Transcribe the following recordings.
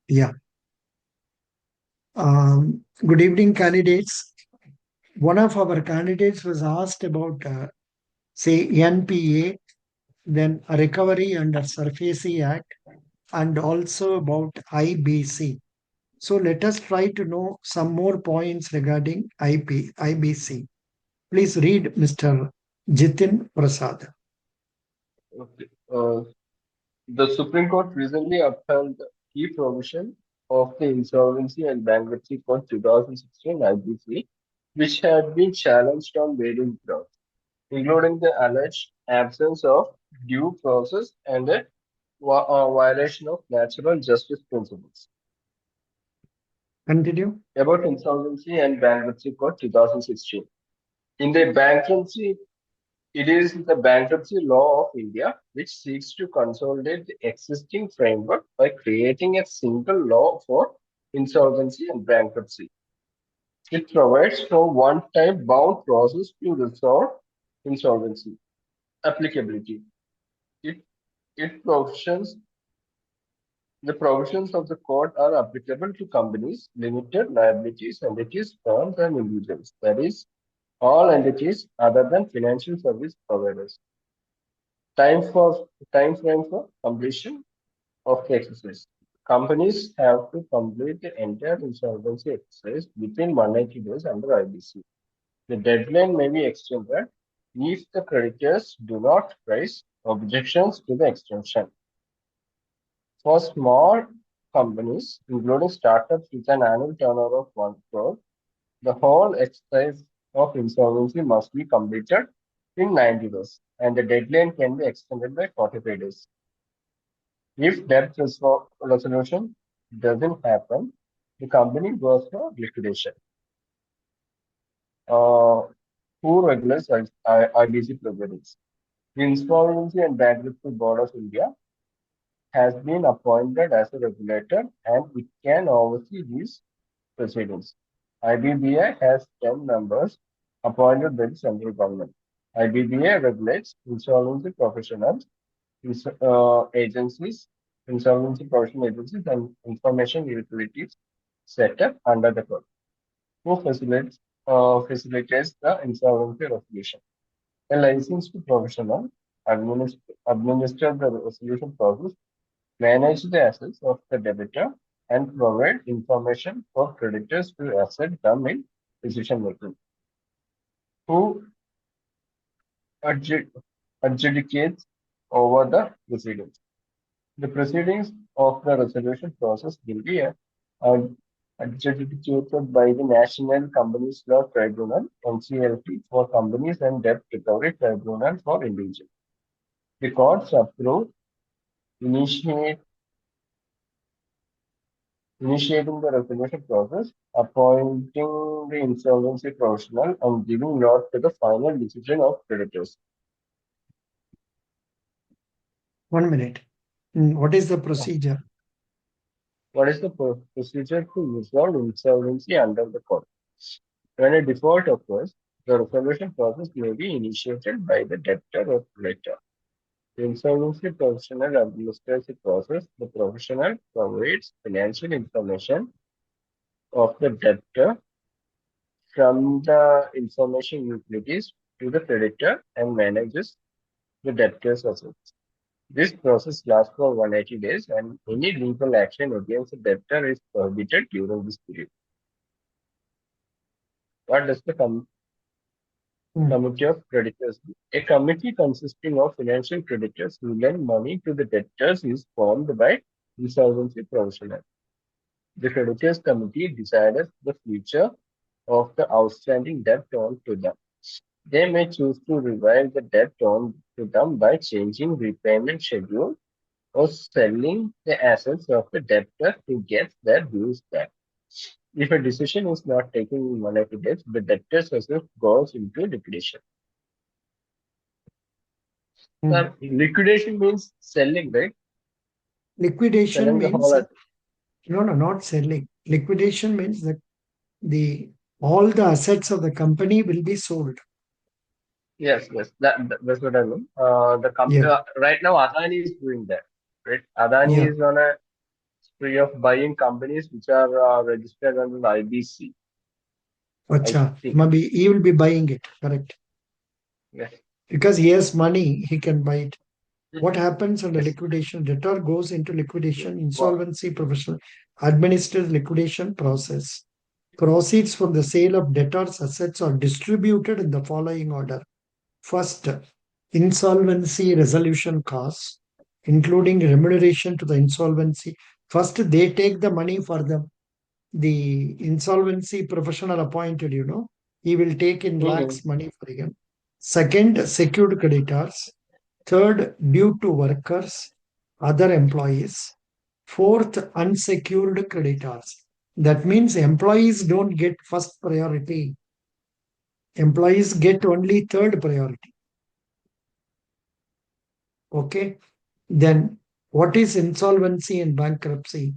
Yeah. Good evening, candidates. One of our candidates was asked about, say, NPA, then Recovery Under Surfacing Act, and also about IBC. So let us try to know some more points regarding IBC. Please read, Mr. Jitin Prasad. Okay. The Supreme Court recently upheld the key provision of the Insolvency and Bankruptcy Code 2016 IBC, which had been challenged on various grounds, including the alleged absence of due process and a violation of natural justice principles. Continue. About Insolvency and Bankruptcy Code 2016. In the bankruptcy It is the bankruptcy law of India which seeks to consolidate the existing framework by creating a single law for insolvency and bankruptcy. It provides for one-time bound process to resolve insolvency. Applicability. It, it provisions The provisions of the code are applicable to companies, limited liabilities entities, firms, and individuals. That is, all entities other than financial service providers. Time for Time frame for completion of the exercise. Companies have to complete the entire insolvency exercise within 180 days under IBC. The deadline may be extended if the creditors do not raise objections to the extension. For small companies, including startups with an annual turnover of 1 crore, the whole exercise of insolvency must be completed in 90 days, and the deadline can be extended by 45 days. If resolution doesn't happen, the company goes for liquidation. Uh, who regulates IBC proceedings? The Insolvency and Bankruptcy Board of India has been appointed as a regulator and it can oversee these proceedings. IBBI has 10 members appointed by the central government. IBBI regulates insolvency professionals, agencies, insolvency professional agencies, and information utilities set up under the code, who facilitates the insolvency resolution. A licensed professional administer the resolution process, manage the assets of the debtor, and provide information for creditors to assist them in decision making. Who adjud- adjudicates over the proceedings? The proceedings of the resolution process will be adjudicated by the National Companies Law Tribunal (NCLT) for companies and Debt Recovery Tribunal for individuals. The courts approve initiate, initiating the resolution process, appointing the insolvency professional, and giving law to the final decision of creditors. 1 minute. What is the procedure? What is the procedure to resolve insolvency under the code? When a default occurs, the resolution process may be initiated by the debtor or creditor. The insolvency professional administers the process. The professional provides financial information of the debtor from the information utilities to the creditor and manages the debtor's assets. This process lasts for 180 days and any legal action against the debtor is prohibited during this period. What does the Mm. committee of creditors do? A committee consisting of financial creditors who lend money to the debtors is formed by insolvency professional. The creditors committee decided the future of the outstanding debt owed to them. They may choose to revive the debt owed to them by changing repayment schedule or selling the assets of the debtor to get their dues back. If a decision is not taken in 180 days, the debtor's asset goes into liquidation. Mm. Sir, liquidation means selling, right? Liquidation Selling the means whole asset. no, no, not selling. Liquidation means that the all the assets of the company will be sold. Yes, yes, that's what I mean. Yeah, Right now Adani is doing that, right? Adani yeah. is on a free of buying companies which are registered under IBC, I Acha, think. maybe he will be buying it, correct? Yes. Because he has money, he can buy it. Mm. What happens under Yes. liquidation? Debtor goes into Yes. liquidation, Wow. insolvency professional administers liquidation process. Proceeds from the sale of debtors' assets are distributed in the following order. First, insolvency resolution costs, including remuneration to the insolvency. First, they take the money for the insolvency professional appointed, he will take in Mhm. lakhs money for him. Second, secured creditors. Third, due to workers, other employees. Fourth, unsecured creditors. That means employees don't get first priority. Employees get only third priority. Okay. Then what is insolvency and bankruptcy?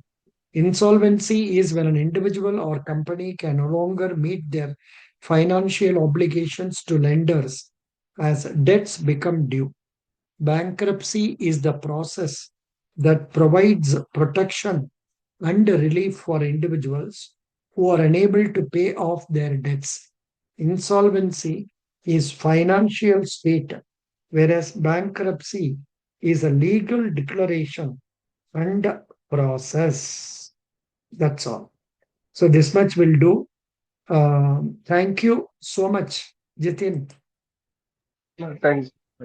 Insolvency is when an individual or company can no longer meet their financial obligations to lenders as debts become due. Bankruptcy is the process that provides protection and relief for individuals who are unable to pay off their debts. Insolvency is financial state, whereas bankruptcy is a legal declaration and process. That's all. So this much will do. Thank you so much, Jitin. No, thanks.